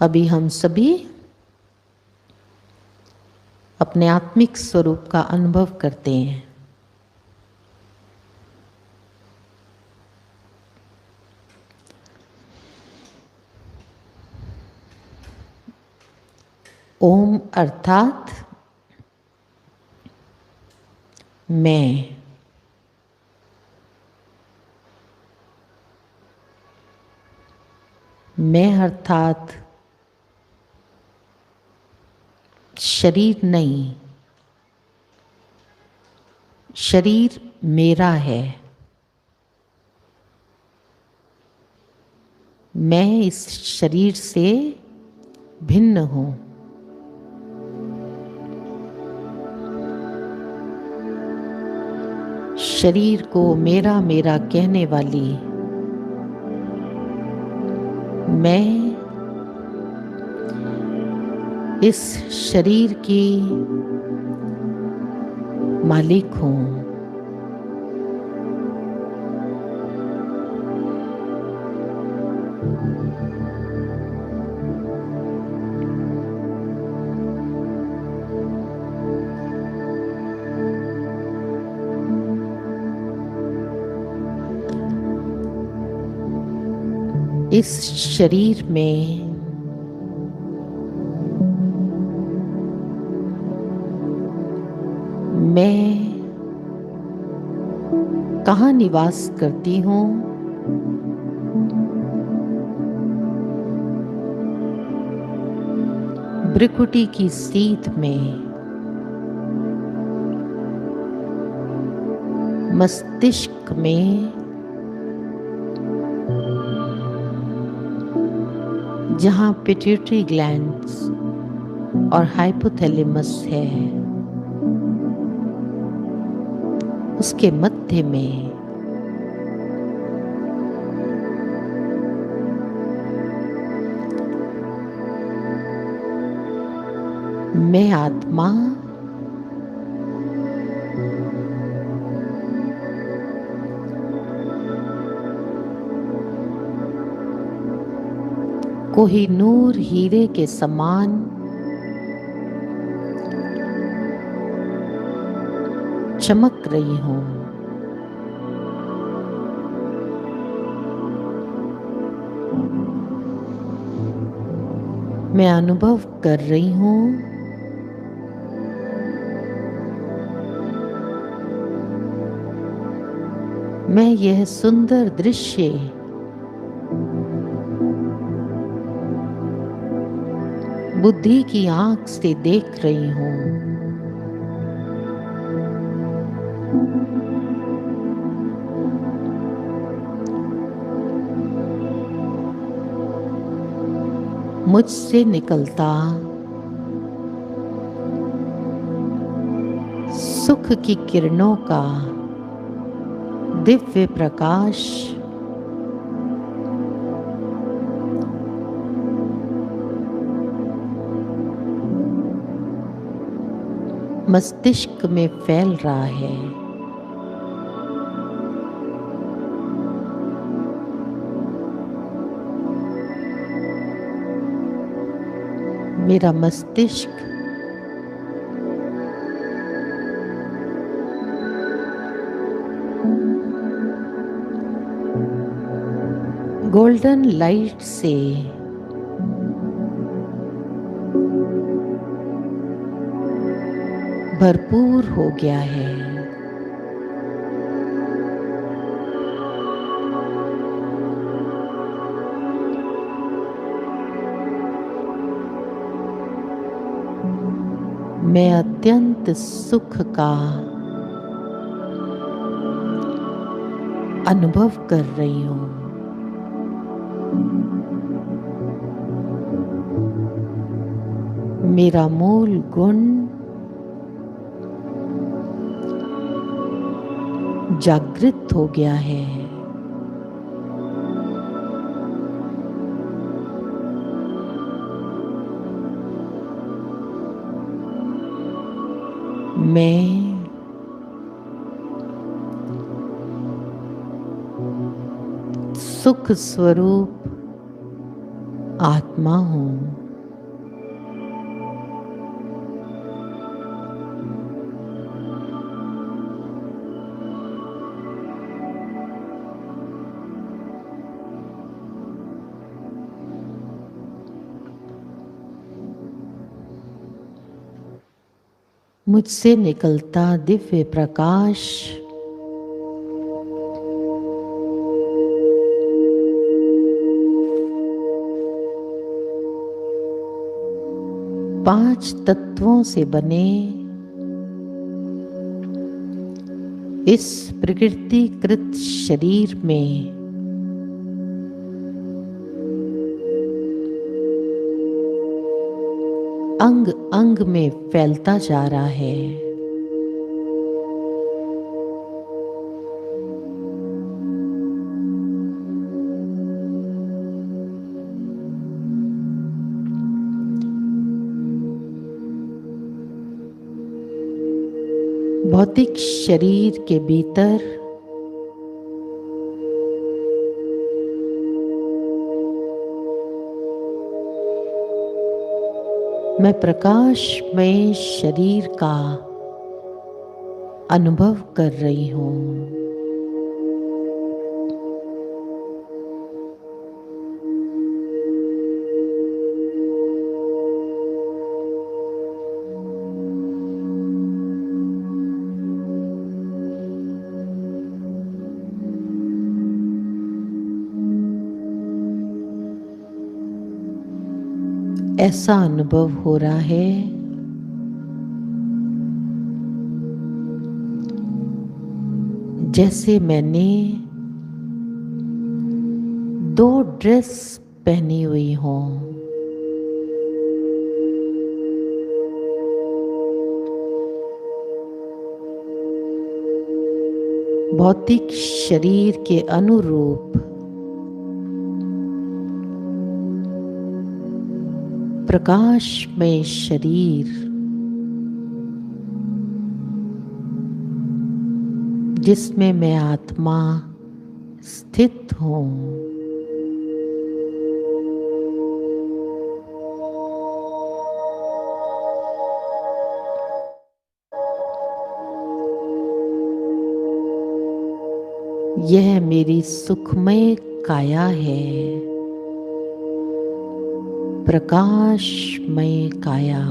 अभी हम सभी अपने आत्मिक स्वरूप का अनुभव करते हैं। ओम अर्थात मैं अर्थात शरीर नहीं, शरीर मेरा है। मैं इस शरीर से भिन्न हूँ। शरीर को मेरा मेरा कहने वाली मैं इस शरीर की मालिक हूँ। इस शरीर में मैं कहाँ निवास करती हूँ? भ्रिकुटी की सीध में, मस्तिष्क में, जहाँ पिट्यूटरी ग्लैंड्स और हाइपोथैलेमस है, उसके मध्य में मैं आत्मा कोहिनूर हीरे के समान चमक रही हूँ। मैं अनुभव कर रही हूँ मैं यह सुंदर दृश्य बुद्धि की आंख से देख रही हूँ। मुझसे निकलता सुख की किरणों का दिव्य प्रकाश मस्तिष्क में फैल रहा है। मेरा मस्तिष्क गोल्डन लाइट से भरपूर हो गया है। मैं अत्यंत सुख का अनुभव कर रही हूँ। मेरा मूल गुण जागृत हो गया है। मैं सुख स्वरूप आत्मा हूँ। मुझसे निकलता दिव्य प्रकाश 5 तत्वों से बने इस प्रकृतिकृत शरीर में अंग अंग में फैलता जा रहा है। भौतिक शरीर के भीतर मैं प्रकाशमय शरीर का अनुभव कर रही हूँ। ऐसा अनुभव हो रहा है जैसे मैंने 2 ड्रेस पहनी हुई हों। भौतिक शरीर के अनुरूप प्रकाशमय शरीर जिसमें मैं आत्मा स्थित हूँ। यह मेरी सुखमय काया है, प्रकाशमय काया।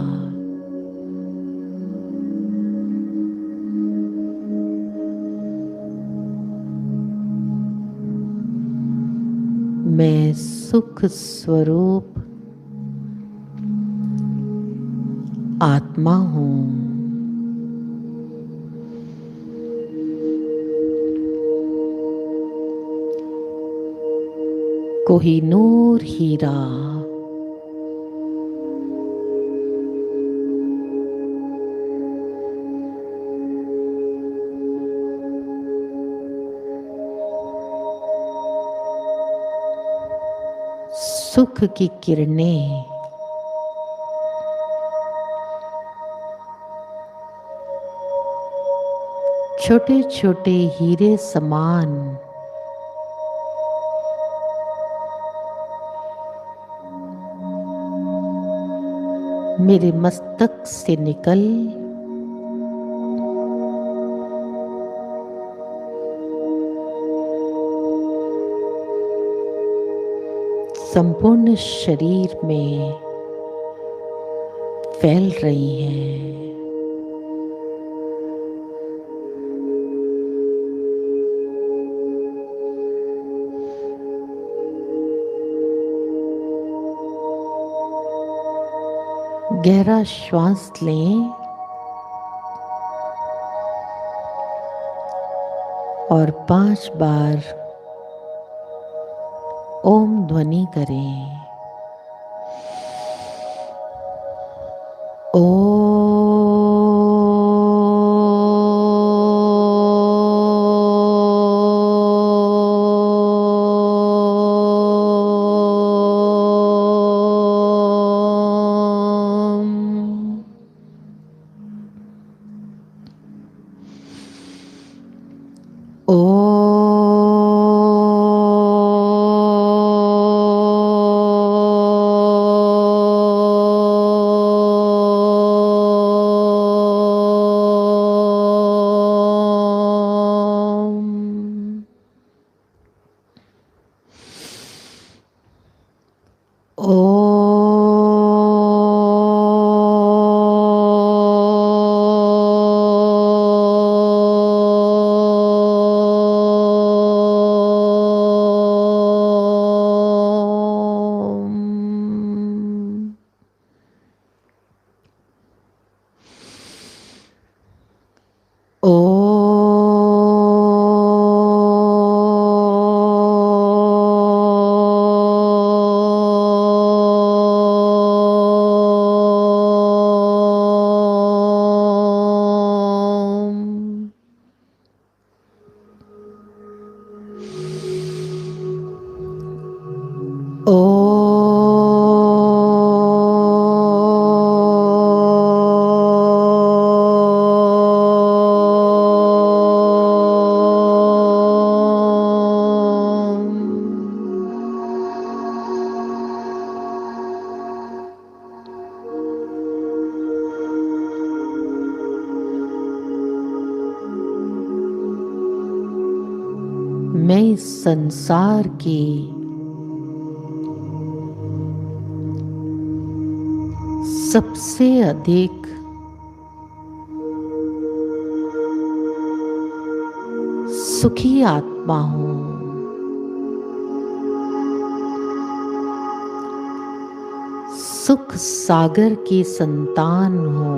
मैं सुख स्वरूप आत्मा हूँ। कोहिनूर हीरा सुख की किरणें छोटे छोटे हीरे समान मेरे मस्तक से निकल संपूर्ण शरीर में फैल रही हैं। गहरा श्वास लें और 5 बार ओम ध्वनि करें। मैं इस संसार की सबसे अधिक सुखी आत्मा हूँ। सुख सागर की संतान हूँ।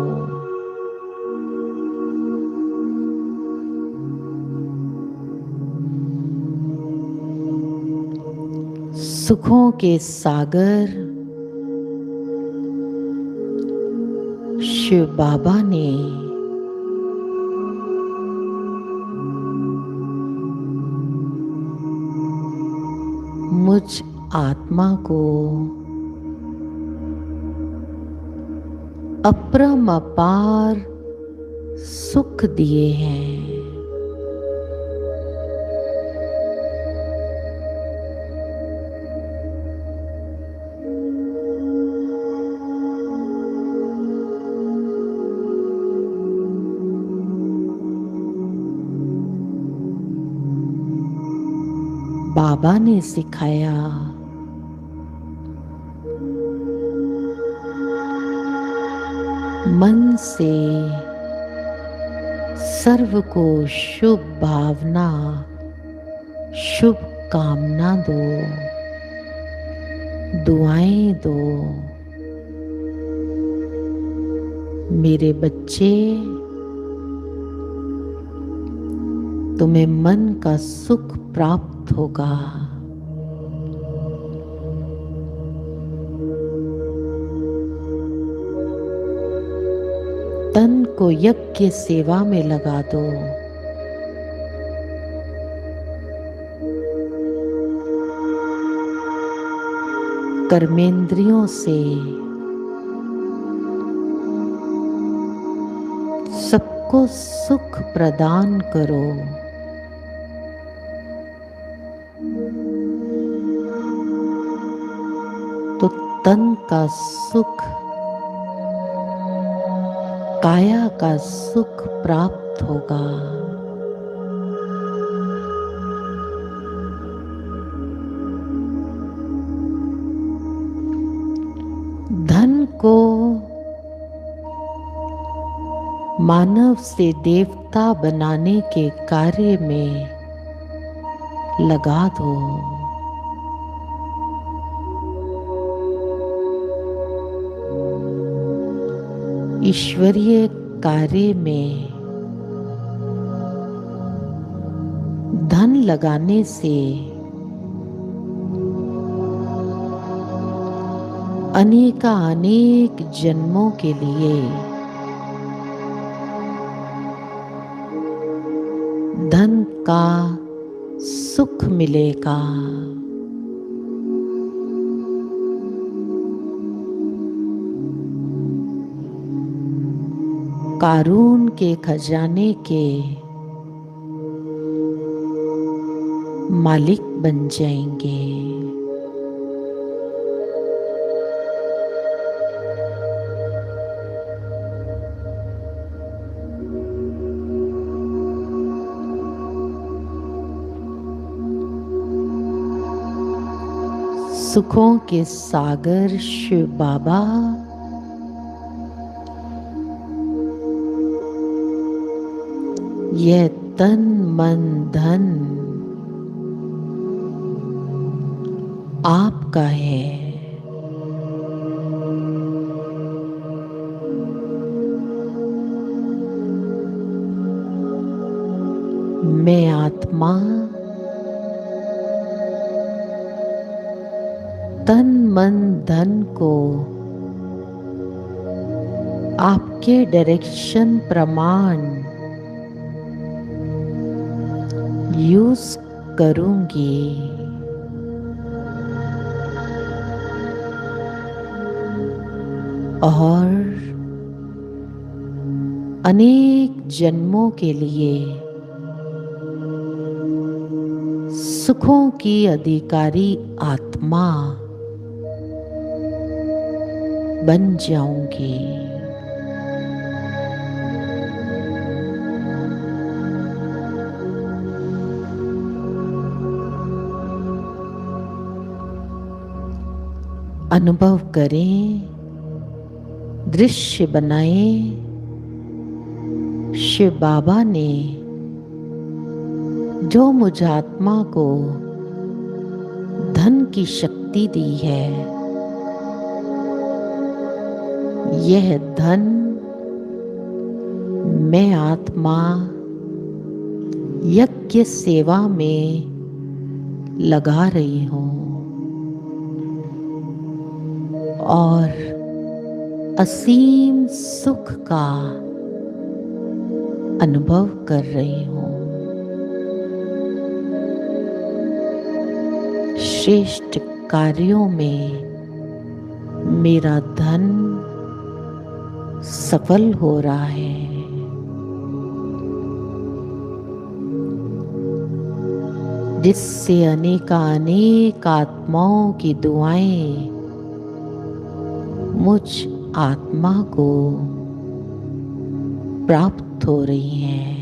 सुखों के सागर शिव बाबा ने मुझ आत्मा को अपरम अपार सुख दिए हैं। बाबा ने सिखाया मन से सर्व को शुभ भावना शुभ कामना दो, दुआएं दो। मेरे बच्चे, तुम्हें मन का सुख प्राप्त होगा। तन को यज्ञ सेवा में लगा दो। कर्मेंद्रियों से सबको सुख प्रदान करो। तो तन का सुख, काया का सुख प्राप्त होगा। धन को मानव से देवता बनाने के कार्य में लगा दो। ईश्वरीय कार्य में धन लगाने से अनेक जन्मों के लिए धन का सुख मिलेगा। कारून के खजाने के मालिक बन जाएंगे। सुखों के सागर शिव बाबा यह तन मन धन आपका है। मैं आत्मा तन मन धन को आपके डायरेक्शन प्रमाण यूज करूंगी। और अनेक जन्मों के लिए सुखों की अधिकारी आत्मा बन जाऊंगी। अनुभव करें, दृश्य बनाएं। शिव बाबा ने जो मुझ आत्मा को धन की शक्ति दी है, यह धन मैं आत्मा यज्ञ सेवा में लगा रही हूँ और असीम सुख का अनुभव कर रही हूँ। श्रेष्ठ कार्यों में मेरा धन सफल हो रहा है। जिससे अनेक आत्माओं की दुआएं मुझ आत्मा को प्राप्त हो रही हैं।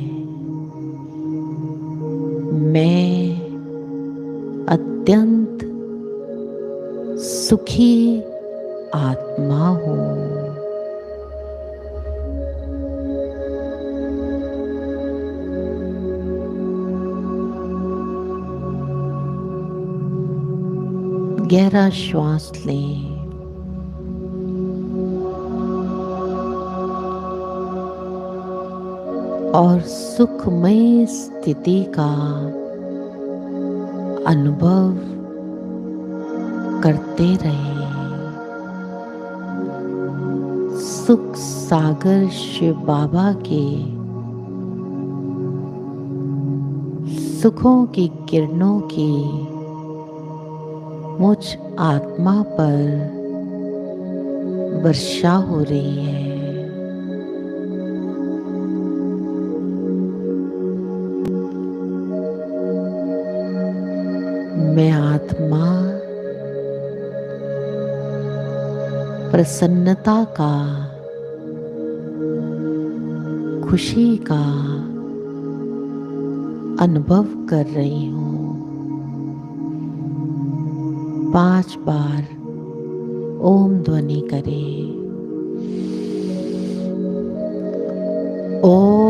मैं अत्यंत सुखी आत्मा हूँ। गहरा श्वास लें और सुखमय स्थिति का अनुभव करते रहें। सुख सागर शिव बाबा के सुखों की किरणों की मुझ आत्मा पर वर्षा हो रही है। मैं आत्मा प्रसन्नता का, खुशी का अनुभव कर रही हूँ। 5 बार ओम ध्वनि करें। ओम।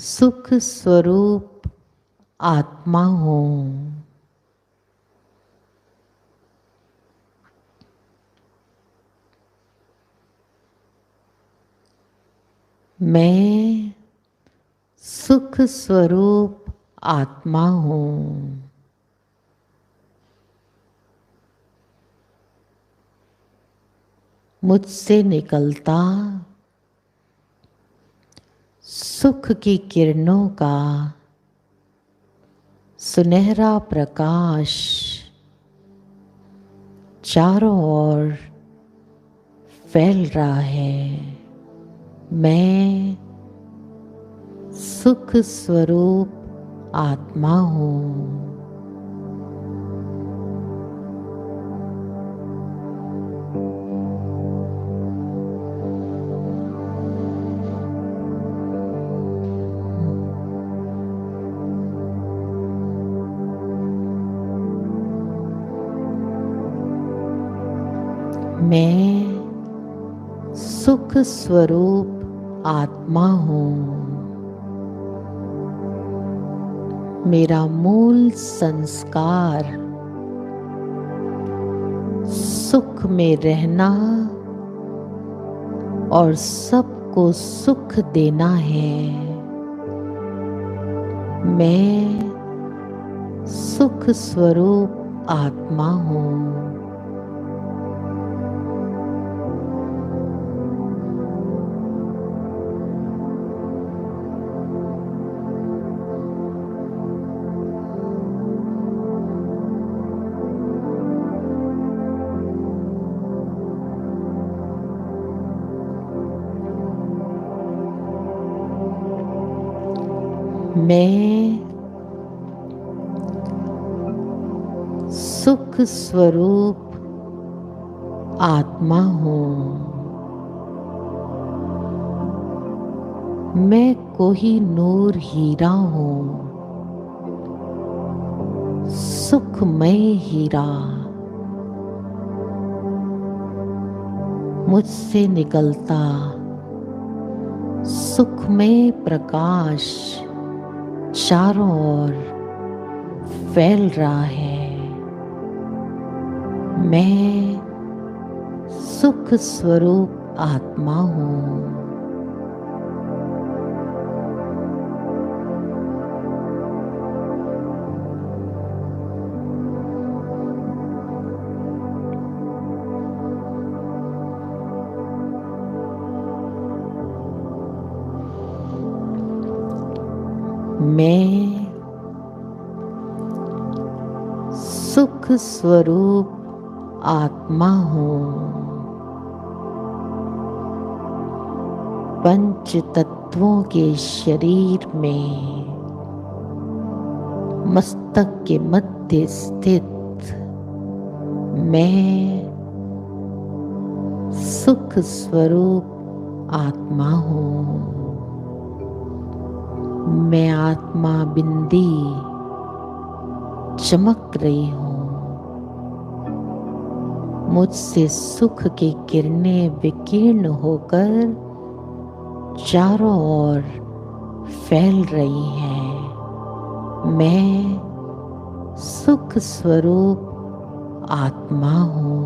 सुख स्वरूप आत्मा हूँ। मैं सुख स्वरूप आत्मा हूँ। मुझसे निकलता सुख की किरणों का सुनहरा प्रकाश चारों ओर फैल रहा है। मैं सुख स्वरूप आत्मा हूँ। मैं सुख स्वरूप आत्मा हूँ। मेरा मूल संस्कार सुख में रहना और सबको सुख देना है। मैं सुख स्वरूप आत्मा हूँ। मैं सुख स्वरूप आत्मा हूँ। मैं कोहिनूर हीरा हूँ, सुखमय हीरा। मुझसे निकलता सुखमय प्रकाश चारों ओर फैल रहा है। मैं सुख स्वरूप आत्मा हूँ। मैं सुख स्वरूप आत्मा हूँ। पंच तत्वों के शरीर में मस्तक के मध्य स्थित मैं सुख स्वरूप आत्मा हूँ। मैं आत्मा बिंदी चमक रही हूँ। मुझसे सुख की किरणें विकीर्ण होकर चारों ओर फैल रही हैं। मैं सुख स्वरूप आत्मा हूँ।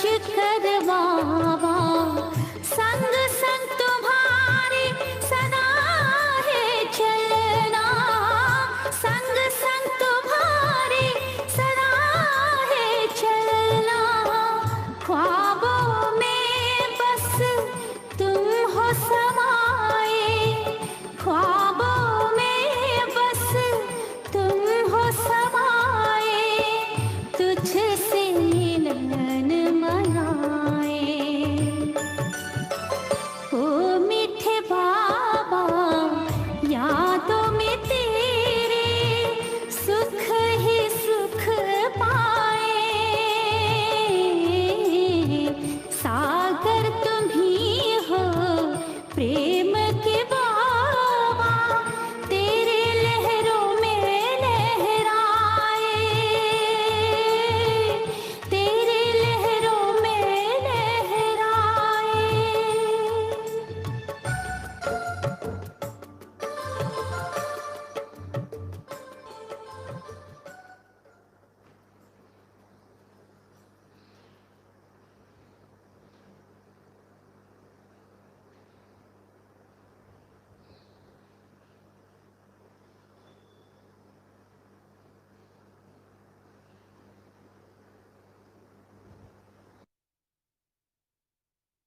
कर बाबा